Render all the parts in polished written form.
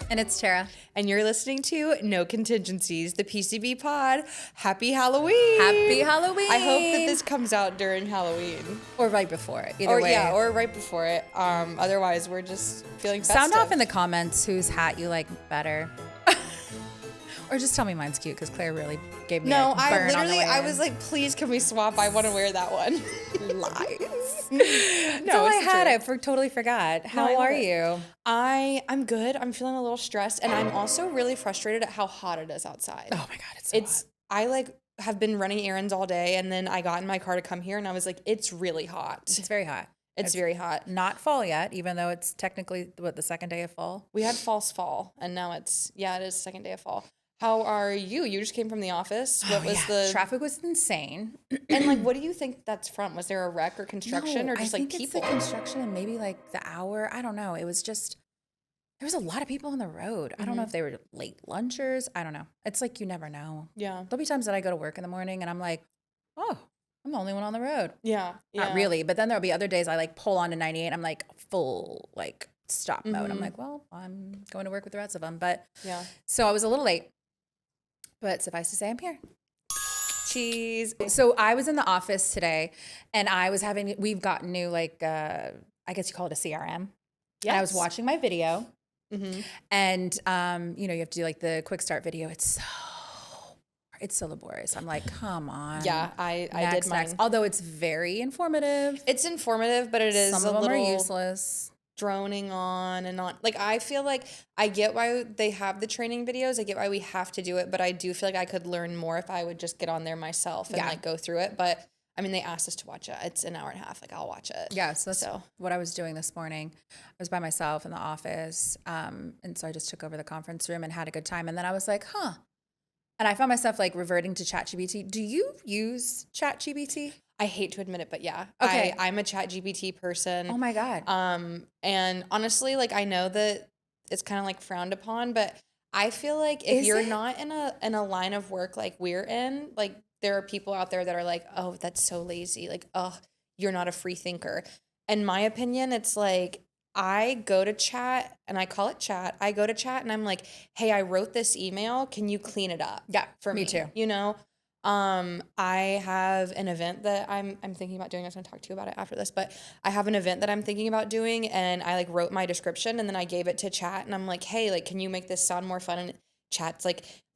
And it's Terra. And you're listening to No Contingencies, the PCB pod. Happy Halloween. Happy Halloween. I hope that this comes out during Halloween. Or right before it. Either way. Yeah, or right before it. Otherwise, we're just feeling festive. Sound off in the comments whose hat you like better. Or just tell me mine's cute because Claire really gave me a burn I was like, please, can we swap? I want to wear that one. Lies. No, all I had. I totally forgot. How are you? I'm good. I'm feeling a little stressed, and I'm also really frustrated at how hot it is outside. Oh my God, it's so hot. I have been running errands all day, and then I got in my car to come here, and I was like, it's really hot. It's very hot. It's very hot. Not fall yet, even though it's technically, the second day of fall? We had false fall, and now it is the second day of fall. How are you? You just came from the office. What was the traffic was insane. And what do you think that's from? Was there a wreck or construction or just I think people? It's the construction and maybe the hour. I don't know. It was just there was a lot of people on the road. I don't know if they were late lunchers. I don't know. It's you never know. Yeah. There'll be times that I go to work in the morning and I'm like, oh, I'm the only one on the road. Yeah. Not really. But then there'll be other days I pull on to 98. I'm full stop mode. I'm well, I'm going to work with the rest of them. But yeah. So I was a little late. But suffice to say, I'm here. Cheese. So I was in the office today, and we've got new, I guess you call it a CRM. Yes. And I was watching my video, and, you have to do, the quick start video. It's so laborious. I'm come on. Yeah, I did mine. Next. Although it's very informative. It's informative, but it is Some of them are useless. Droning on and on. I feel I get why they have the training videos. I get why we have to do it, but I do feel I could learn more if I would just get on there myself and go through it. But I mean, they asked us to watch it. It's an hour and a half. I'll watch it. Yeah, so that's what I was doing this morning. I was by myself in the office, and so I just took over the conference room and had a good time. And then I was huh. And I found myself reverting to ChatGPT. Do you use ChatGPT? I hate to admit it, but yeah. Okay. I'm a ChatGPT person. Oh my God. And honestly, I know that it's kind of frowned upon, but I feel if you're not in a line of work we're in, there are people out there that are oh, that's so lazy. Oh, you're not a free thinker. In my opinion, it's I go to chat and I call it chat. I go to chat and I'm hey, I wrote this email. Can you clean it up? Yeah, for me too. I have an event that I'm thinking about doing. I was going to talk to you about it after this, but I have an event that I'm thinking about doing, and I wrote my description and then I gave it to chat and I'm hey, can you make this sound more fun? And chat's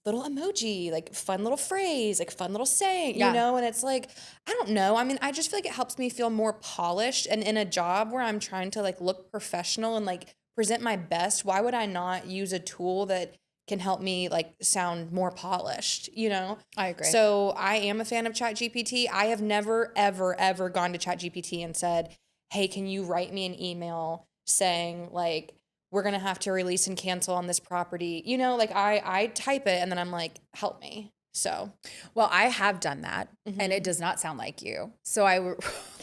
little emoji, fun little phrase, fun little saying, you know? And it's I don't know. I mean, I just feel it helps me feel more polished, and in a job where I'm trying to look professional and present my best, why would I not use a tool that can help me sound more polished, I agree. So I am a fan of ChatGPT. I have never, ever, ever gone to ChatGPT and said, hey, can you write me an email saying we're going to have to release and cancel on this property? I type it and then I'm help me. So, well, I have done that and it does not sound like you. So I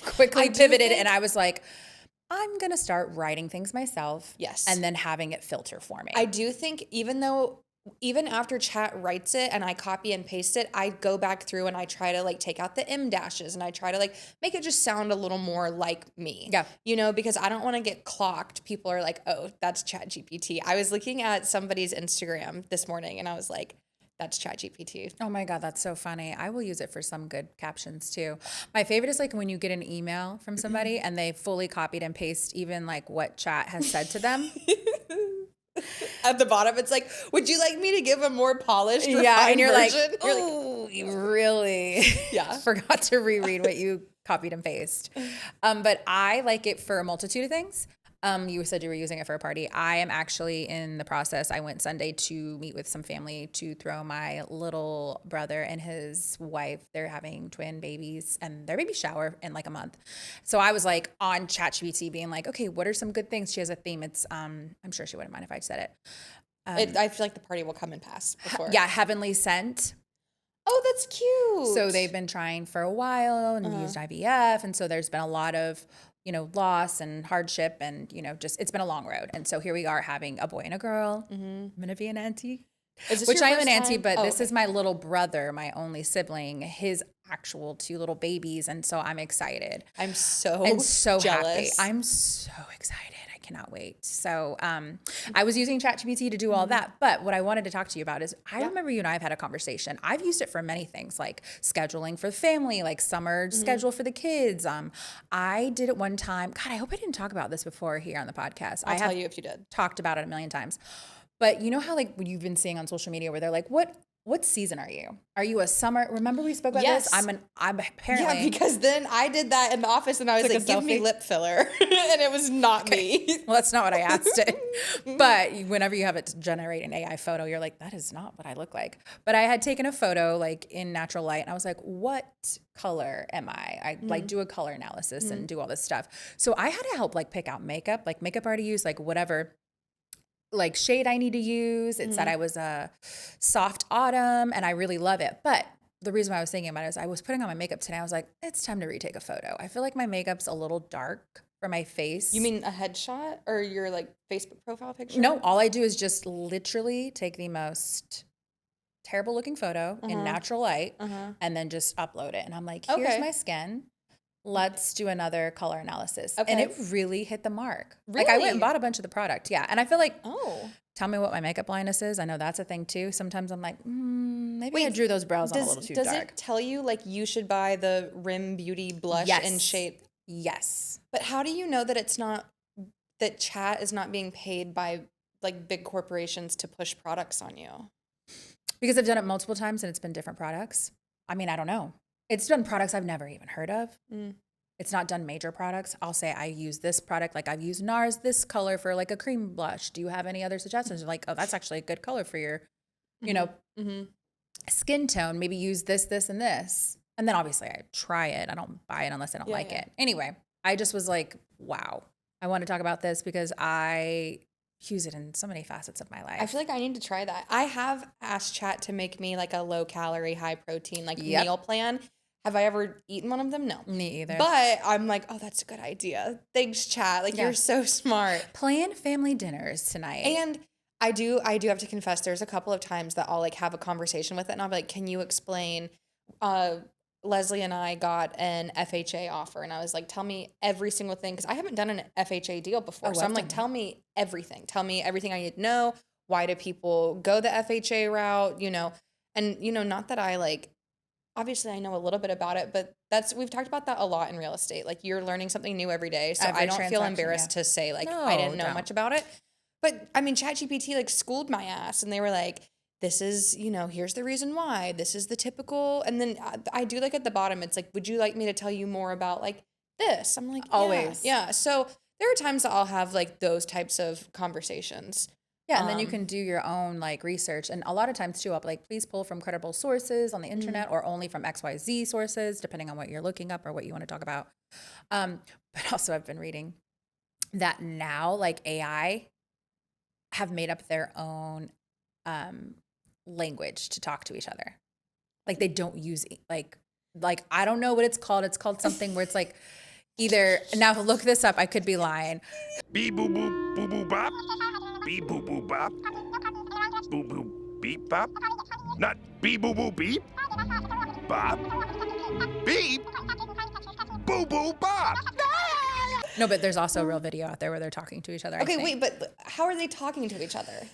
quickly pivoted and I was I'm going to start writing things myself. Yes. And then having it filter for me. I do think even after chat writes it and I copy and paste it, I go back through and I try to take out the M dashes and I try to make it just sound a little more like me. Yeah. Because I don't want to get clocked. People are oh, that's ChatGPT. I was looking at somebody's Instagram this morning and I was that's ChatGPT. Oh my God, that's so funny. I will use it for some good captions too. My favorite is when you get an email from somebody and they fully copied and paste even what chat has said to them. At the bottom, it's would you like me to give a more polished, refined and you're version? Oh, you really forgot to reread what you copied and pasted. But I like it for a multitude of things. You said you were using it for a party. I am actually in the process. I went Sunday to meet with some family to throw my little brother and his wife. They're having twin babies and their baby shower in a month. So I was on ChatGPT being okay, what are some good things? She has a theme. It's, I'm sure she wouldn't mind if I said it. I feel the party will come and pass before. Yeah, Heavenly Scent. Oh, that's cute. So they've been trying for a while and used IVF. And so there's been a lot of loss and hardship and, just, it's been a long road. And so here we are having a boy and a girl. I'm going to be an auntie. Which I am an auntie, but this is my little brother, my only sibling, his actual 2 little babies. And so I'm excited. I'm so jealous. Happy. I'm so excited. I cannot wait. So I was using ChatGPT to do all that. But what I wanted to talk to you about is I remember you and I have had a conversation. I've used it for many things, like scheduling for the family, like summer schedule for the kids. I did it one time. God, I hope I didn't talk about this before here on the podcast. I'll tell you if you did. Talked about it a million times. But you know how like you've been seeing on social media where they're like, what season are you? Are you a summer? Remember we spoke about this? I'm apparently. Yeah, because then I did that in the office and I was like, give me lip filler. And it was not me. Well, that's not what I asked it. But whenever you have it to generate an AI photo, you're like, that is not what I look like. But I had taken a photo like in natural light and I was like, what color am I? I like do a color analysis and do all this stuff. So I had to help like pick out makeup, like makeup already used, like whatever like shade I need to use. It said I was a soft autumn and I really love it. But the reason why I was thinking about it is I was putting on my makeup today. I was like, it's time to retake a photo. I feel like my makeup's a little dark for my face. You mean a headshot or your like Facebook profile picture? No, all I do is just literally take the most terrible looking photo in natural light and then just upload it. And I'm like, here's my skin. Let's do another color analysis. Okay. And it really hit the mark. Really? Like I went and bought a bunch of the product. Yeah. And I feel like, tell me what my makeup blindness is. I know that's a thing too. Sometimes I'm like, maybe I drew those brows on a little too dark. Does it tell you like you should buy the Rim Beauty blush in shape? Yes. But how do you know that it's not, that chat is not being paid by like big corporations to push products on you? Because I've done it multiple times and it's been different products. I mean, I don't know. It's done products I've never even heard of. It's not done major products. I'll say I use this product. Like I've used NARS this color for like a cream blush. Do you have any other suggestions? Like, oh, that's actually a good color for your, you know, skin tone. Maybe use this, this, and this. And then obviously I try it. I don't buy it unless I don't like it. Anyway, I just was like, wow, I want to talk about this because I use it in so many facets of my life. I feel like I need to try that. I have asked chat to make me like a low calorie, high protein, like meal plan. Have I ever eaten one of them? No. Me either. But I'm like, oh, that's a good idea. Thanks, chat. Like you're so smart. Plan family dinners tonight. And I do have to confess, there's a couple of times that I'll like have a conversation with it and I'll be like, can you explain, Leslie and I got an FHA offer and I was like, tell me every single thing. Cause I haven't done an FHA deal before. So I'm like, tell me everything. Tell me everything I need to know. Why do people go the FHA route? You know, and you know, not that I like, obviously I know a little bit about it, but we've talked about that a lot in real estate. Like you're learning something new every day. So I don't feel embarrassed to say like, I didn't know much about it. But I mean, ChatGPT like schooled my ass and they were like, this is, you know, here's the reason why. This is the typical. And then I do like at the bottom, it's like, would you like me to tell you more about like this? I'm like, always. Yeah. So there are times that I'll have like those types of conversations. Yeah, and then you can do your own like research. And a lot of times too, I'll be like, please pull from credible sources on the internet or only from XYZ sources, depending on what you're looking up or what you want to talk about. But also I've been reading that now like AI have made up their own language to talk to each other. Like they don't use like I don't know what it's called. It's called something where it's like either, now look this up, I could be lying. Beep boo boo boo boo bop. Beep boo boo bop. Boo boo beep bop. Not beep boo boo beep. Bop. Beep. Boo boo bop. No, but there's also a real video out there where they're talking to each other. Okay, wait, but how are they talking to each other?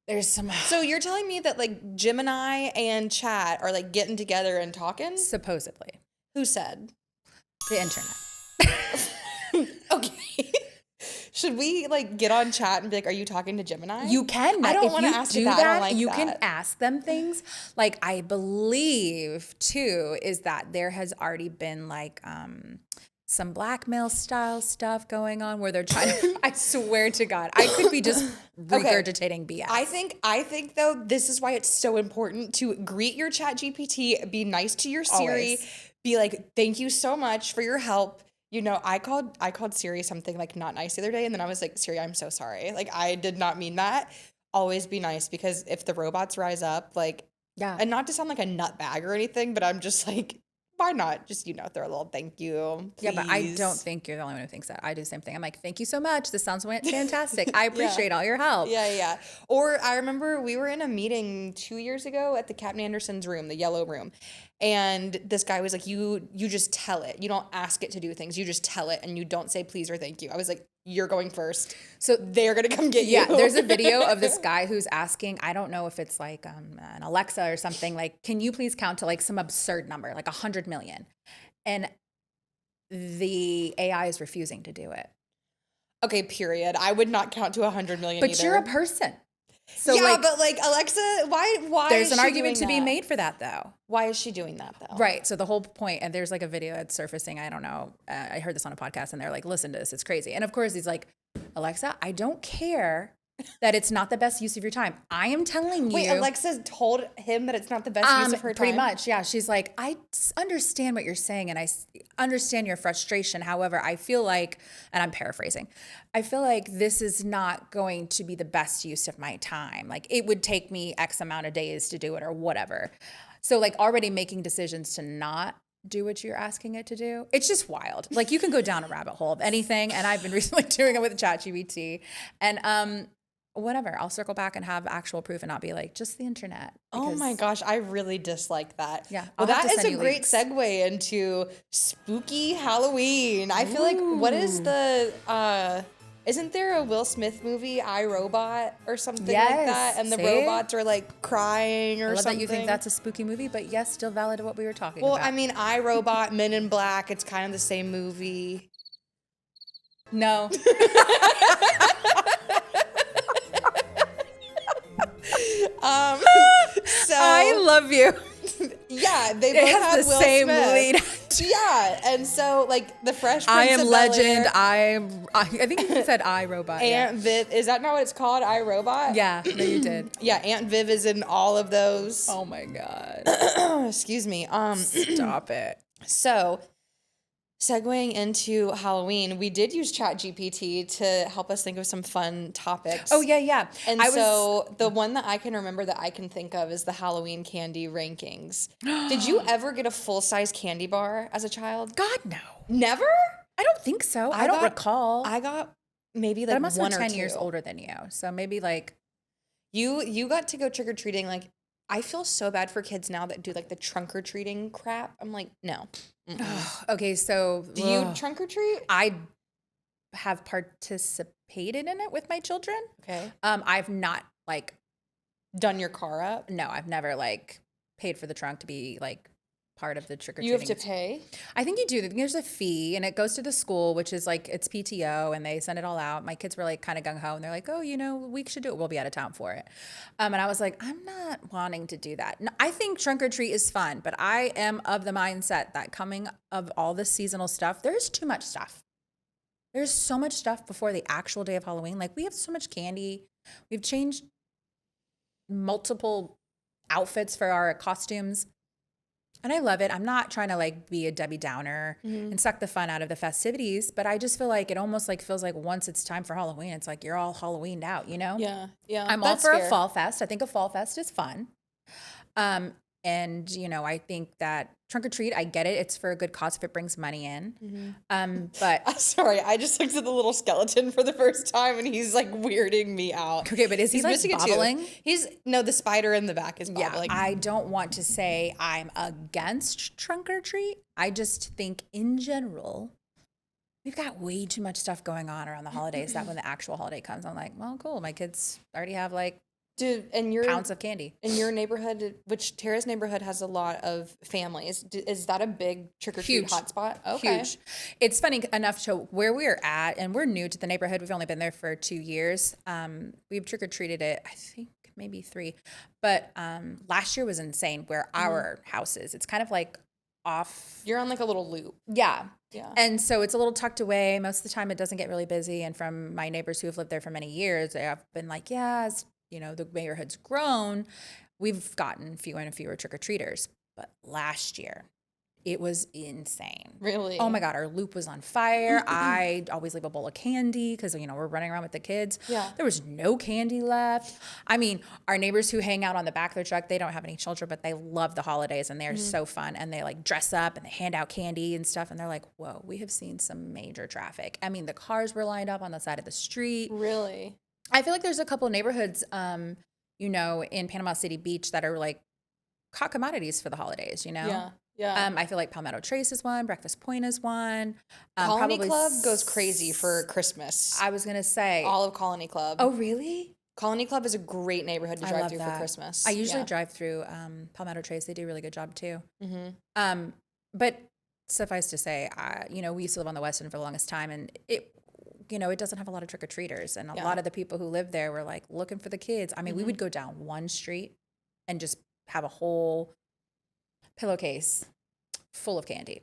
There's some. So you're telling me that like Gemini and Chat are like getting together and talking? Supposedly. Who said? The internet. Okay. Should we like get on Chat and be like, are you talking to Gemini? You can. I don't want to ask you that. I don't like you that. can ask them things. Like I believe too is that there has already been like some blackmail style stuff going on where they're trying to, I swear to God, I could be just regurgitating BS. I think though, this is why it's so important to greet your ChatGPT, be nice to your Siri, always. Be like, thank you so much for your help. You know, I called Siri something like not nice the other day. And then I was like, Siri, I'm so sorry. Like, I did not mean that. Always be nice because if the robots rise up, like, and not to sound like a nutbag or anything, but I'm just like, why not just, you know, throw a little thank you, please. Yeah, but I don't think you're the only one who thinks that. I do the same thing. I'm like, thank you so much. This sounds fantastic. I appreciate all your help. Yeah. Or I remember we were in a meeting 2 years ago at the Captain Anderson's room, the yellow room. And this guy was like, you just tell it. You don't ask it to do things. You just tell it and you don't say please or thank you. I was like, you're going first. So they're going to come get you. Yeah, there's a video of this guy who's asking, I don't know if it's like an Alexa or something, like, can you please count to like some absurd number, like 100 million? And the AI is refusing to do it. Okay, period. I would not count to 100 million But either. you're a person. So yeah, like, but like Alexa, why there's is an she argument doing to be that? made for that though. Why is she doing that though? Right. So the whole point, and there's like a video that's surfacing. I don't know. I heard this on a podcast and they're like, listen to this. It's crazy. And of course he's like, Alexa, I don't care that it's not the best use of your time. I am telling you. Wait, Alexa told him that it's not the best use of her time? Pretty much, yeah. She's like, I understand what you're saying and I understand your frustration. However, I feel like, and I'm paraphrasing, I feel like this is not going to be the best use of my time. Like it would take me X amount of days to do it or whatever. So like already making decisions to not do what you're asking it to do. It's just wild. Like you can go down a rabbit hole of anything. And I've been recently doing it with ChatGPT. And whatever, I'll circle back and have actual proof and not be like, just the internet. Oh my gosh, I really dislike that. Yeah. Well, I'll have that to is send a you great links. segue into spooky Halloween. I feel like, what is the, isn't there a Will Smith movie, I, Robot, or something like Yes, that? And the see? robots are like crying or I love something. that you think that's a spooky movie, but yes, still valid to what we were talking Well, about. I mean, I, Robot, Men in Black, it's kind of the same movie. No. So I love you. yeah, they It both has have the Will same Smith. lead. Yeah, and so like the Fresh Prince I am of legend. Bel-Air, I think you said I, Robot. Yeah. Aunt Viv, is that not what it's called? I, Robot? Yeah, no, you did. Yeah, Aunt Viv is in all of those. Oh my God. Excuse me. Stop it. So segueing into Halloween, we did use ChatGPT to help us think of some fun topics. Oh, yeah, yeah. And so the one that I can remember that I can think of is the Halloween candy rankings. Did you ever get a full-size candy bar as a child? God, no. Never? I don't think so. I don't recall. I got maybe but like I'm also one or 10 two. years older than you. So maybe like. You got to go trick-or-treating. Like, I feel so bad for kids now that do like the trunk-or-treating crap. I'm like, no. Okay, so. Do you trunk or treat? I have participated in it with my children. Okay. I've not like. Done your car up? No, I've never like paid for the trunk to be like part of the trick or treating. You have to pay? I think you do. I think there's a fee and it goes to the school, which is like it's PTO and they send it all out. My kids were like kind of gung ho and they're like, oh, you know, we should do it. We'll be out of town for it. And I was like, I'm not wanting to do that. No, I think trunk or treat is fun, but I am of the mindset that coming of all this seasonal stuff, there's too much stuff. There's so much stuff before the actual day of Halloween. Like we have so much candy. We've changed multiple outfits for our costumes. And I love it. I'm not trying to like be a Debbie Downer and suck the fun out of the festivities, but I just feel like it almost like feels like once it's time for Halloween, it's like you're all Halloweened out, you know? Yeah. Yeah. I'm all for a fall fest. I think a fall fest is fun. And you know, I think that trunk or treat, I get it. It's for a good cause if it brings money in. But sorry, I just looked at the little skeleton for the first time and he's like weirding me out. okay, but is he He's like missing a bobbling? tooth. No, the spider in the back is bobbling. Yeah, I don't want to say I'm against trunk or treat. I just think in general, we've got way too much stuff going on around the holidays that when the actual holiday comes, I'm like, well, cool. My kids already have like pounds of candy. In your neighborhood, which Terra's neighborhood has a lot of families, is that a big trick-or-treat hotspot? Okay. Huge. It's funny enough to where we're at, and we're new to the neighborhood. We've only been there for 2 years. We've trick-or-treated it, I think, maybe 3. But last year was insane where our house is. It's kind of like off. You're on like a little loop. Yeah. Yeah. And so it's a little tucked away. Most of the time it doesn't get really busy. And from my neighbors who have lived there for many years, they have been like, yeah, as you know, the neighborhood's grown. We've gotten fewer and fewer trick-or-treaters. But last year, it was insane. Really? Oh my God, our loop was on fire. I always leave a bowl of candy because, you know, we're running around with the kids. Yeah. There was no candy left. I mean, our neighbors who hang out on the back of their truck, they don't have any children, but they love the holidays and they're so fun. And they like dress up and they hand out candy and stuff. And they're like, whoa, we have seen some major traffic. I mean, the cars were lined up on the side of the street. Really? I feel like there's a couple neighborhoods, you know, in Panama City Beach that are like hot commodities for the holidays, you know? Yeah. Yeah. I feel like Palmetto Trace is one, Breakfast Point is one. Colony Club goes crazy for Christmas. I was going to say. All of Colony Club. Oh, really? Colony Club is a great neighborhood to drive through for Christmas. I usually drive through Palmetto Trace. They do a really good job too. But suffice to say, you know, we used to live on the West End for the longest time, and it doesn't have a lot of trick-or-treaters. And a lot of the people who lived there were like looking for the kids. I mean, we would go down one street and just have a whole pillowcase full of candy.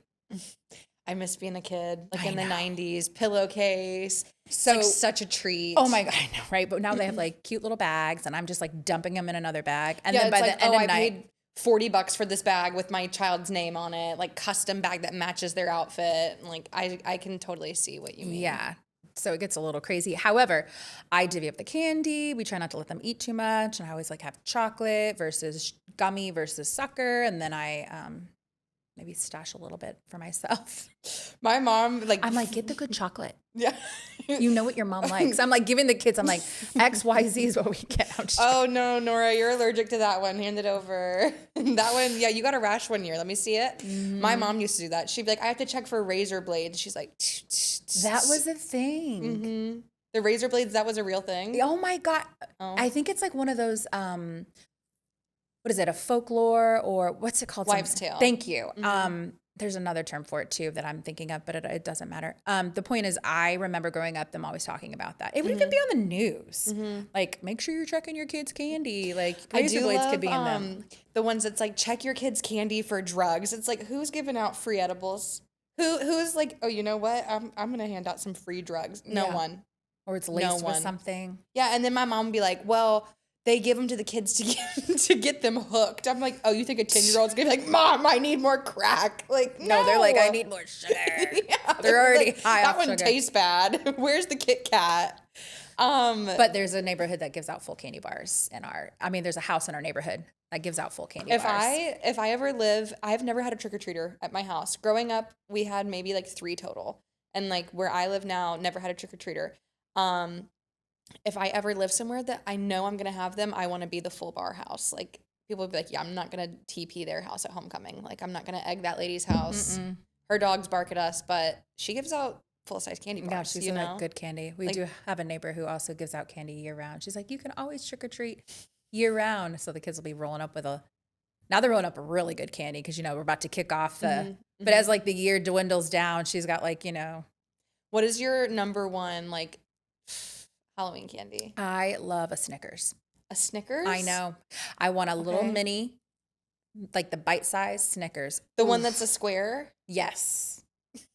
I miss being a kid, like in the 90s, pillowcase. So it's like such a treat. Oh my God, I know, right? But now they have like cute little bags, and I'm just like dumping them in another bag. And then by the end of the night, I paid $40 for this bag with my child's name on it, like custom bag that matches their outfit. Like I can totally see what you mean. Yeah. So it gets a little crazy. However, I divvy up the candy. We try not to let them eat too much. And I always like have chocolate versus gummy versus sucker. And then I maybe stash a little bit for myself. My mom, I'm like, get the good chocolate. Yeah. You know what your mom likes. I'm like giving the kids, I'm like, XYZ is what we get. Oh no, Nora, you're allergic to that one. Hand it over. That one, yeah, you got a rash one year. Let me see it. My mom used to do that. She'd be like, I have to check for razor blades. She's like, that was a thing. The razor blades, that was a real thing. Oh my God. Oh. I think it's like one of those, what is it? A folklore, or what's it called? Wives' tale. Thank you. There's another term for it too that I'm thinking of, but it doesn't matter. The point is, I remember growing up, them always talking about that. It would even be on the news. Like, make sure you're checking your kids' candy. Like, razor blades could be in them. The ones that's like, check your kids' candy for drugs. It's like, who's giving out free edibles? Who's like, oh, you know what? I'm gonna hand out some free drugs. No one. Or it's laced with something. Yeah, and then my mom would be like, well, they give them to the kids to get them hooked. I'm like, oh, you think a 10-year-old's gonna be like, Mom, I need more crack? Like, no, they're like, I need more sugar. Yeah, they're already high that off one sugar. Tastes bad. Where's the Kit Kat? But there's a neighborhood that gives out full candy bars there's a house in our neighborhood that gives out full candy bars. If I ever live, I've never had a trick-or-treater at my house. Growing up, we had maybe like 3 total. And like where I live now, never had a trick-or-treater. If I ever live somewhere that I know I'm going to have them, I want to be the full bar house. Like, people would be like, yeah, I'm not going to TP their house at homecoming. Like, I'm not going to egg that lady's house. Her dogs bark at us, but she gives out full-size candy bars. Yeah, she's like good candy. We do have a neighbor who also gives out candy year-round. She's like, you can always trick-or-treat year-round. So the kids will be rolling up with now they're rolling up a really good candy because, we're about to kick off the, but as like the year dwindles down, she's got like, What is your number one, like, Halloween candy? I love a Snickers. A Snickers? I know. I want a little mini, like the bite-sized Snickers. The one that's a square? Yes.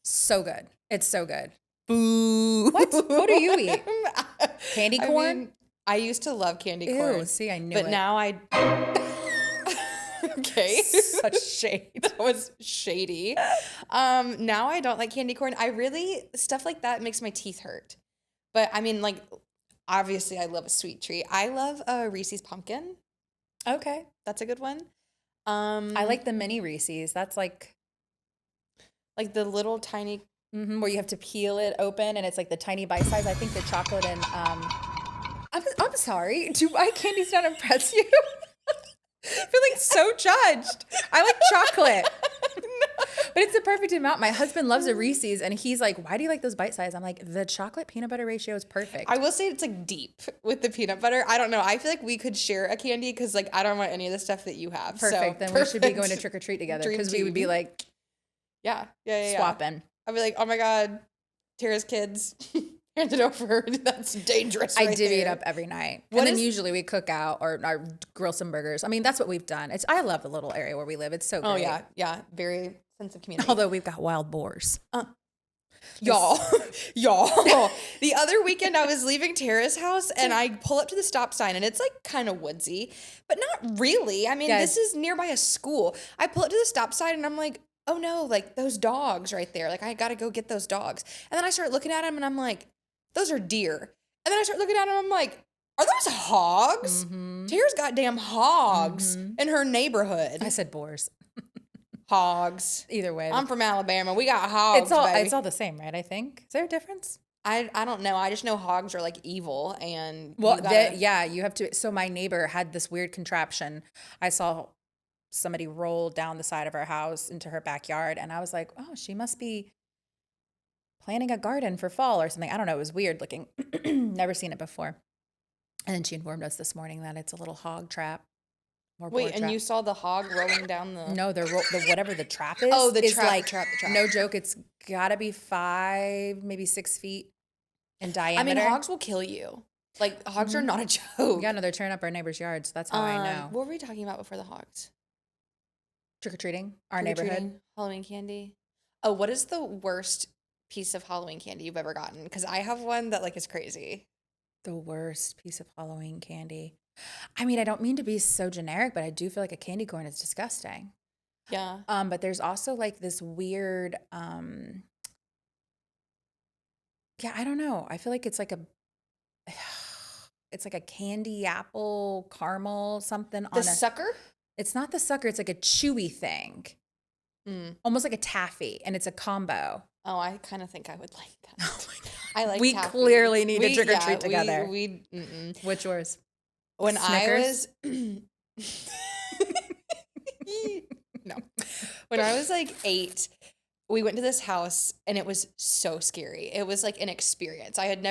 So good. It's so good. Boo. What do you eat? Candy corn? I used to love candy corn. See, I knew but now I... Okay. Such shade. That was shady. Now I don't like candy corn. Stuff like that makes my teeth hurt. But I mean, like, obviously I love a sweet treat. I love a Reese's pumpkin. Okay. That's a good one. I like the mini Reese's. That's like the little tiny... where you have to peel it open and it's like the tiny bite size. I think the chocolate and... I'm sorry. Do my candies not impress you? I feel like so judged. I like chocolate. But it's the perfect amount. My husband loves a Reese's and he's like, why do you like those bite size? I'm like, the chocolate peanut butter ratio is perfect. I will say it's like deep with the peanut butter. I don't know. I feel like we could share a candy because like I don't want any of the stuff that you have. Perfect. Then we should be going to trick or treat together because we would be like yeah. Swapping. I'd be like, oh my God, Terra's kids. Hand it over. That's dangerous. I divvy it up every night. And then usually we cook out or grill some burgers. I mean, that's what we've done. I love the little area where we live. It's so great. Oh, yeah. Yeah. Very sense of community. Although we've got wild boars. Y'all. The other weekend I was leaving Terra's house and I pull up to the stop sign and it's like kind of woodsy, but not really. I mean, this is nearby a school. I pull up to the stop sign and I'm like, oh no, like those dogs right there. Like I got to go get those dogs. And then I start looking at them and I'm like, those are deer. And then I start looking at them and I'm like, are those hogs? Terra's goddamn hogs in her neighborhood. I said boars. Hogs. Either way. I'm from Alabama. We got hogs, baby. It's all the same, right? I think. Is there a difference? I don't know. I just know hogs are like evil and you have to. So my neighbor had this weird contraption. I saw somebody rolled down the side of our house into her backyard. And I was like, oh, she must be planting a garden for fall or something. I don't know. It was weird looking. Never seen it before. And then she informed us this morning that it's a little hog trap. Wait, and you saw the hog rolling down the... No, the whatever the trap is. Oh, the is trap, like, the trap. No joke. It's got to be 5, maybe 6 feet in diameter. I mean, hogs will kill you. Like, hogs are not a joke. Yeah, no, they're tearing up our neighbor's yards. That's how I know. What were we talking about before the hogs? Trick-or-treating, our neighborhood. Halloween candy. Oh, what is the worst piece of Halloween candy you've ever gotten? Because I have one that, like, is crazy. The worst piece of Halloween candy. I mean, I don't mean to be so generic, but I do feel like a candy corn is disgusting. Yeah. But there's also like this weird, yeah, I don't know. I feel like it's like a candy apple caramel something on The sucker? It's not the sucker. It's like a chewy thing, almost like a taffy, and it's a combo. Oh, I kind of think I would like that. I like We taffy. clearly need to trick or treat together. Which yours? When Snickers? I was no, when I was like 8, we went to this house and it was so scary. It was like an experience. I had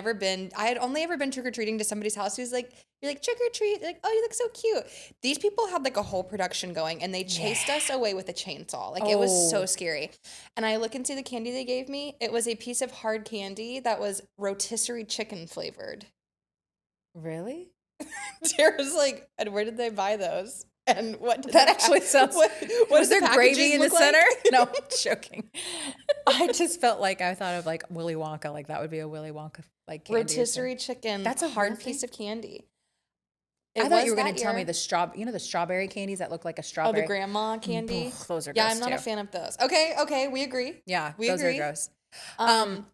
only ever been trick or treating to somebody's house who's like, you're like trick or treat, like, oh, you look so cute. These people had like a whole production going and they chased us away with a chainsaw. Like it was so scary. And I look and see the candy they gave me. It was a piece of hard candy that was rotisserie chicken flavored. Really? Tara's like, and where did they buy those? And what did that actually sounds? What was there gravy in the center? Like? No, I'm joking. I just felt like I thought of like Willy Wonka, like that would be a Willy Wonka like candy. Rotisserie chicken. That's a hard piece of candy. I thought you were going to tell me the strawberry candies that look like a strawberry. Oh, the grandma candy. Those are gross. Yeah, I'm not a fan of those. Okay, we agree. Yeah, we those agree. are gross.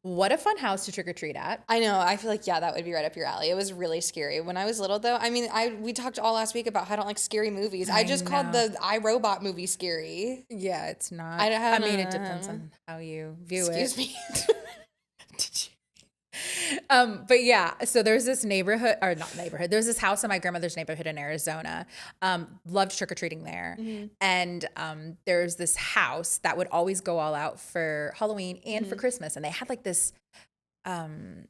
What a fun house to trick or treat at. I know. I feel like, yeah, that would be right up your alley. It was really scary. When I was little, though, I mean, we talked all last week about how I don't like scary movies. I just called the iRobot movie scary. Yeah, it's not. I mean, it depends on how you view it. Excuse me. But yeah, so there's this there's this house in my grandmother's neighborhood in Arizona. Loved trick-or-treating there. Mm-hmm. And there's this house that would always go all out for Halloween and for Christmas. And they had like this kind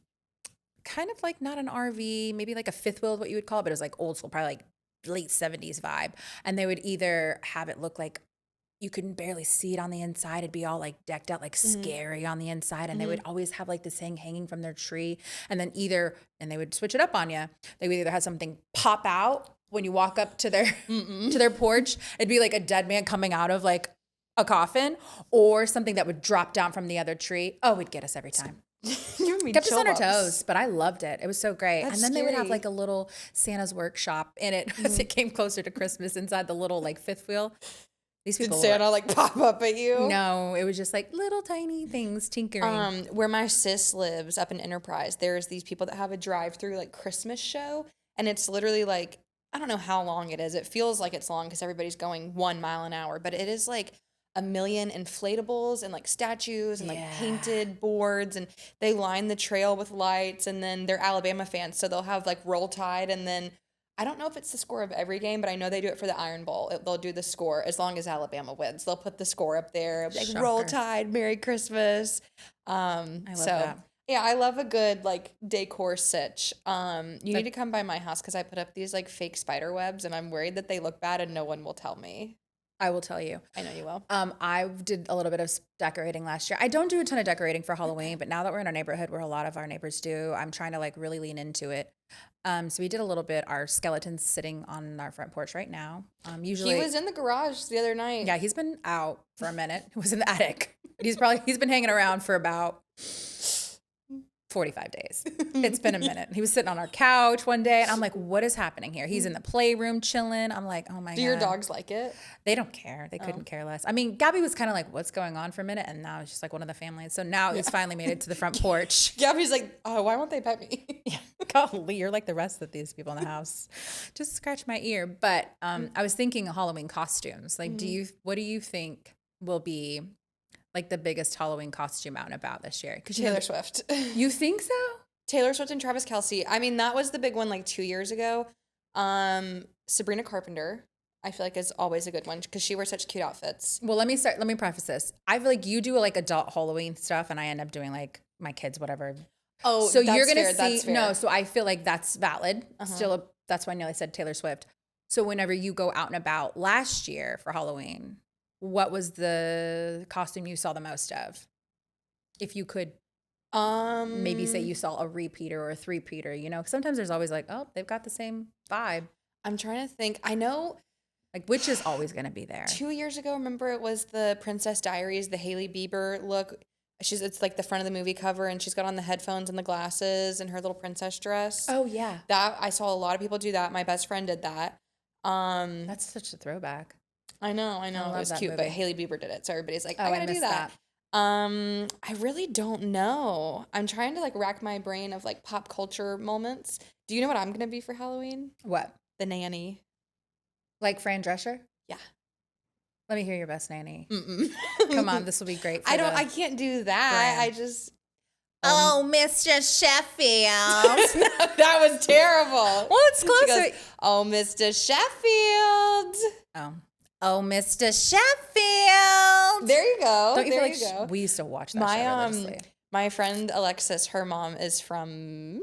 of like not an RV, maybe like a fifth wheel, what you would call it, but it was like old school, probably like late 70s vibe. And they would either have it look like you couldn't barely see it on the inside. It'd be all like decked out, like scary on the inside. And they would always have like this thing hanging from their tree. And then they would switch it up on you. They would either have something pop out when you walk up to their porch. It'd be like a dead man coming out of like a coffin, or something that would drop down from the other tree. Oh, it'd get us every time. Kept us on our toes, but I loved it. It was so great. That's and then scary. they would have like a little Santa's workshop in it as it came closer to Christmas inside the little like fifth wheel. These people Did Santa like pop up at you? No, it was just like little tiny things tinkering. Where my sis lives up in Enterprise, there's these people that have a drive-through like Christmas show, and it's literally like, I don't know how long it is. It feels like it's long because everybody's going 1 mile an hour, but it is like 1 million inflatables and like statues and like painted boards, and they line the trail with lights. And then they're Alabama fans, so they'll have like Roll Tide, and then I don't know if it's the score of every game, but I know they do it for the Iron Bowl. They'll do the score as long as Alabama wins. They'll put the score up there, like Roll Tide, Merry Christmas. I love that. Yeah, I love a good like decor sitch. You need to come by my house because I put up these like fake spider webs, and I'm worried that they look bad and no one will tell me. I will tell you. I know you will. I did a little bit of decorating last year. I don't do a ton of decorating for Halloween, but now that we're in our neighborhood where a lot of our neighbors do, I'm trying to like really lean into it. So we did a little bit. Our skeleton's sitting on our front porch right now. Usually he was in the garage the other night. Yeah, he's been out for a minute. He was in the attic. He's been hanging around for about 45 days. It's been a minute. He was sitting on our couch one day, and I'm like, what is happening here? He's in the playroom chilling. I'm like, oh my God. Do your dogs like it? They don't care. They couldn't care less. I mean, Gabby was kind of like, what's going on for a minute? And now it's just like one of the family. So now it's finally made it to the front porch. Gabby's like, oh, why won't they pet me? Yeah. Golly, you're like the rest of these people in the house. Just scratch my ear. But I was thinking of Halloween costumes. Like, what do you think will be like the biggest Halloween costume out and about this year? Taylor Swift. You think so? Taylor Swift and Travis Kelce. I mean, that was the big one like 2 years ago. Sabrina Carpenter. I feel like is always a good one because she wears such cute outfits. Well, let me preface this. I feel like you do like adult Halloween stuff, and I end up doing like my kids, whatever. Oh, so that's you're gonna fair, see that's fair. no. So I feel like that's valid. Still, that's why I nearly said Taylor Swift. So whenever you go out and about last year for Halloween, what was the costume you saw the most of? If you could maybe say you saw a repeater or a three-peater, you know, 'cause sometimes there's always like, oh, they've got the same vibe. I'm trying to think. I know Like, which is always going to be there. 2 years ago, remember it was the Princess Diaries, the Hailey Bieber look. It's like the front of the movie cover, and she's got on the headphones and the glasses and her little princess dress. Oh, yeah. That I saw a lot of people do that. My best friend did that. That's such a throwback. I know. I It love was that cute, movie. but Hailey Bieber did it, so everybody's like, Oh, I I gotta do missed that. I really don't know. I'm trying to like rack my brain of like pop culture moments. Do you know what I'm gonna be for Halloween? What? The nanny. Like Fran Drescher? Yeah. Let me hear your best nanny. Mm-mm. Come on, this will be great. For I can't do that. brand. I just. Oh, Mr. Sheffield. That was terrible. Well, it's She closer. goes, oh, Mr. Sheffield. Oh, Mr. Sheffield. There you go. Don't you there feel like you go. we used to watch that show religiously? My friend Alexis, her mom is from.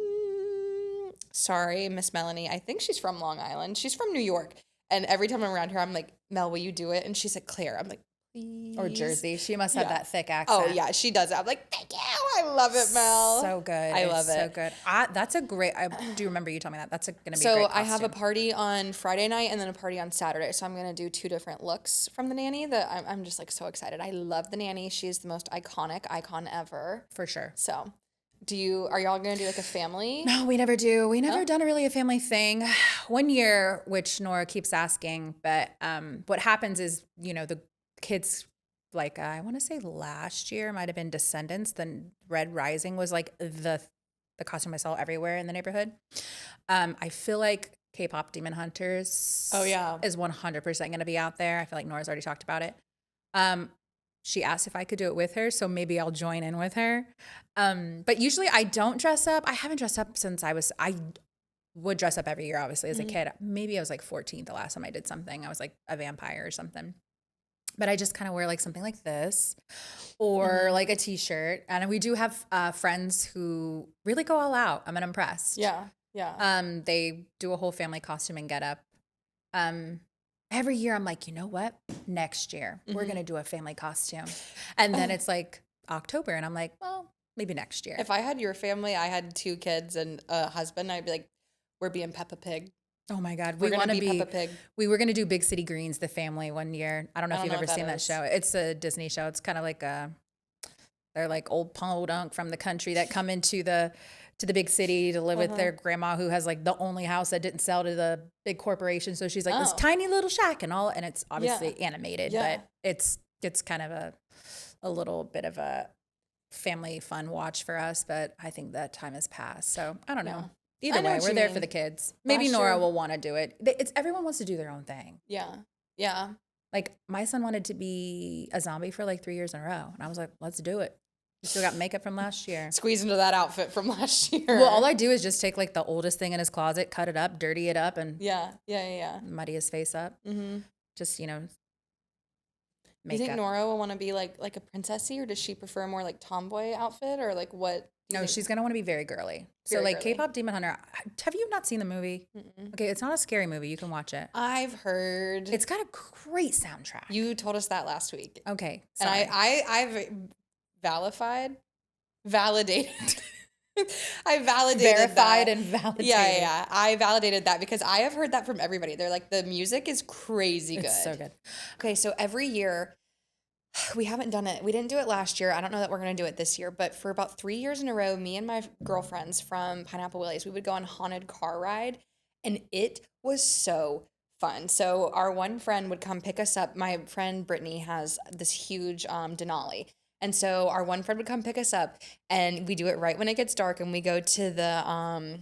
Sorry, Miss Melanie. I think she's from Long Island. She's from New York. And every time I'm around her, I'm like, Mel, will you do it? And she's like, Claire. I'm like, please. Or Jersey. She must have Yeah. that thick accent. Oh, yeah, she does it. I'm like, thank you. I love it, Mel. So good. I love It's so it. good. That's a great, I do remember you telling me that. That's going to be a So great I have a costume. party on Friday night and then a party on Saturday. So I'm going to do 2 different looks from the nanny that I'm just like so excited. I love the nanny. She's the most iconic icon ever. For sure. So are y'all going to do like a family? No, we never do. We never done really a family thing. One year, which Nora keeps asking, but what happens is, you know, the kids, like I want to say last year might have been Descendants. The Red Rising was like the costume I saw everywhere in the neighborhood. I feel like K-pop Demon Hunters. Oh, yeah. Is 100% going to be out there. I feel like Nora's already talked about it. She asked if I could do it with her, so maybe I'll join in with her. But usually I don't dress up. I haven't dressed up since I would dress up every year, obviously, as a kid. Maybe I was like 14 the last time I did something. I was like a vampire or something. But I just kind of wear like something like this or like a t-shirt. And we do have friends who really go all out. I'm impressed. Yeah. Yeah. They do a whole family costume and get up. Every year I'm like, you know what? Next year we're going to do a family costume. And then it's like October and I'm like, well, maybe next year. If I had your family, I had 2 kids and a husband, I'd be like, we're being Peppa Pig. Oh my God. We're We want to be be Peppa Pig. We were going to do Big City Greens, the family, one year. I don't know if you've ever seen that is. show. It's a Disney show. It's kind of like they're like old podunk from the country that come into the big city to live with their grandma who has like the only house that didn't sell to the big corporation. So she's like this tiny little shack and all, and it's obviously animated, but it's kind of a little bit of a family fun watch for us. But I think that time has passed. So I don't know. Either I know way, what we're you there mean. for the kids. Maybe Last Nora year- will want to do it. It's everyone wants to do their own thing. Yeah. Yeah. Like my son wanted to be a zombie for like 3 years in a row, and I was like, let's do it. We still got makeup from last year. Squeeze into that outfit from last year. Well, all I do is just take like the oldest thing in his closet, cut it up, dirty it up, and Yeah. muddy his face up. Mm-hmm. Just, you know, You think makeup. Nora will want to be like a princessy, or does she prefer a more like tomboy outfit, or like what? do you No, think? she's going to want to be very girly. So Very like girly. K-pop Demon Hunter, have you not seen the movie? Mm-mm. Okay, it's not a scary movie. You can watch it. I've heard. It's got a great soundtrack. You told us that last week, Okay, and sorry. I've validated. I validated verified that. and validated. Yeah. I validated that because I have heard that from everybody. They're like, the music is crazy good. It's so good. Okay, so every year, we haven't done it. We didn't do it last year. I don't know that we're going to do it this year, but for about 3 years in a row, me and my girlfriends from Pineapple Willie's, we would go on haunted car ride, and it was so fun. So our one friend would come pick us up. My friend Brittany has this huge Denali. And so our one friend would come pick us up, and we do it right when it gets dark, and we go to the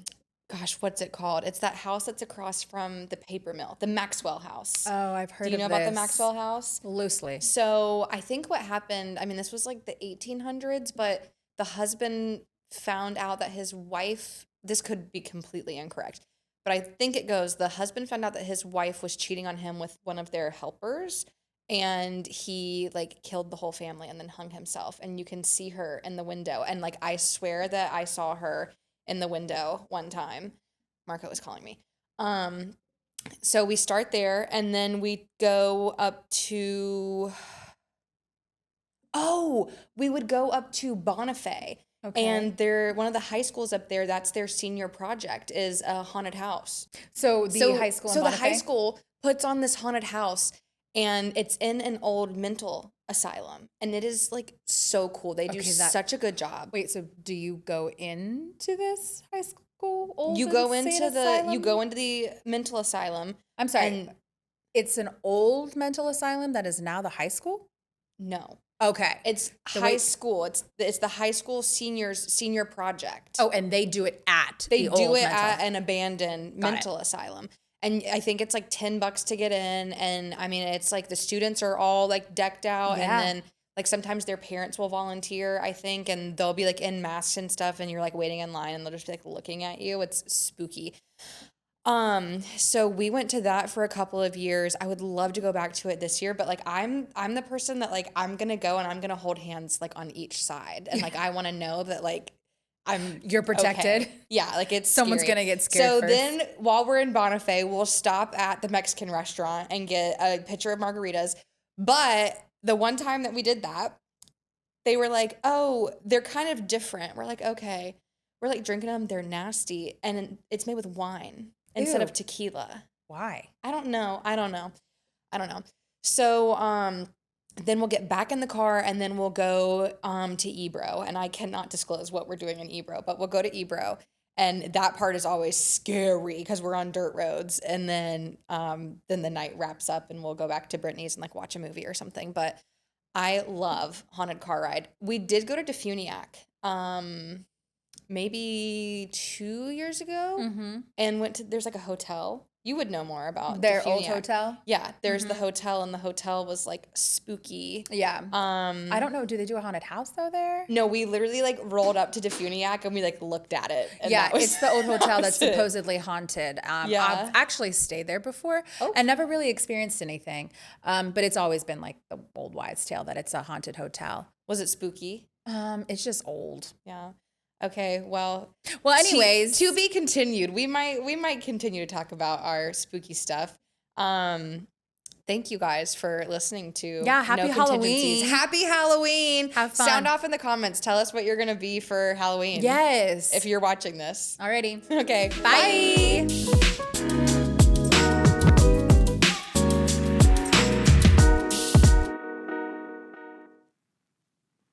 what's it called? It's that house that's across from the paper mill, the Maxwell House. Oh, I've heard of Do you know about the this. Maxwell House? Loosely. So I think what happened, I mean, this was like the 1800s, but the husband found out that his wife, this could be completely incorrect, but I think it goes, the husband found out that his wife was cheating on him with one of their helpers, and he like killed the whole family and then hung himself. And you can see her in the window. And like, I swear that I saw her in the window one time. Marco was calling me. So we start there, and then we go up to, we would go up to Bonifay. Okay. And they're one of the high schools up there. That's their senior project, is a haunted house. So the high school. So in the high Bonifay? school puts on this haunted house, and it's in an old mental asylum, and it is like so cool. They do such a good job. Wait, so do you go into this high school? You go into the mental asylum. I'm sorry. And it's an old mental asylum that is now the high school? no. Okay. It's high school. It's the high school senior project. Oh, and they do it at They the do old it mental. at an abandoned mental asylum. And I think it's like $10 to get in. And I mean, it's like the students are all like decked out. Yeah. And then like sometimes their parents will volunteer, I think, and they'll be like in masks and stuff. And you're like waiting in line, and they'll just be like looking at you. It's spooky. So we went to that for a couple of years. I would love to go back to it this year, but like I'm the person that like I'm gonna go and I'm gonna hold hands like on each side, and like I want to know that like You're protected. okay. Yeah, like it's Someone's scary. gonna get scared So first. then while we're in Bonifay, we'll stop at the Mexican restaurant and get a pitcher of margaritas. But the one time that we did that, they were like, oh, they're kind of different. We're like, okay. We're like drinking them. They're nasty. And it's made with wine instead of tequila. Why? I don't know. So then we'll get back in the car, and then we'll go to Ebro. And I cannot disclose what we're doing in Ebro, but we'll go to Ebro. And that part is always scary because we're on dirt roads. And then the night wraps up, and we'll go back to Brittany's and like watch a movie or something. But I love haunted car ride. We did go to Defuniak maybe 2 years ago, and went to, there's like a hotel. You would know more about Their old Defuniak. hotel? Yeah, there's the hotel, and the hotel was like spooky. Yeah. I don't know. Do they do a haunted house though there? No, we literally like rolled up to Defuniak and we like looked at it. And Yeah, that was, it's the old hotel that's it. supposedly haunted. Yeah. I've actually stayed there before and never really experienced anything. But it's always been like the old wives' tale that it's a haunted hotel. Was it spooky? It's just old. Yeah. Okay, well, anyways, to be continued. We might continue to talk about our spooky stuff. Thank you guys for listening to happy No Halloween. Contingencies. Happy Halloween. Have fun. Sound off in the comments. Tell us what you're going to be for Halloween. Yes. If you're watching this. Alrighty. Okay. Bye.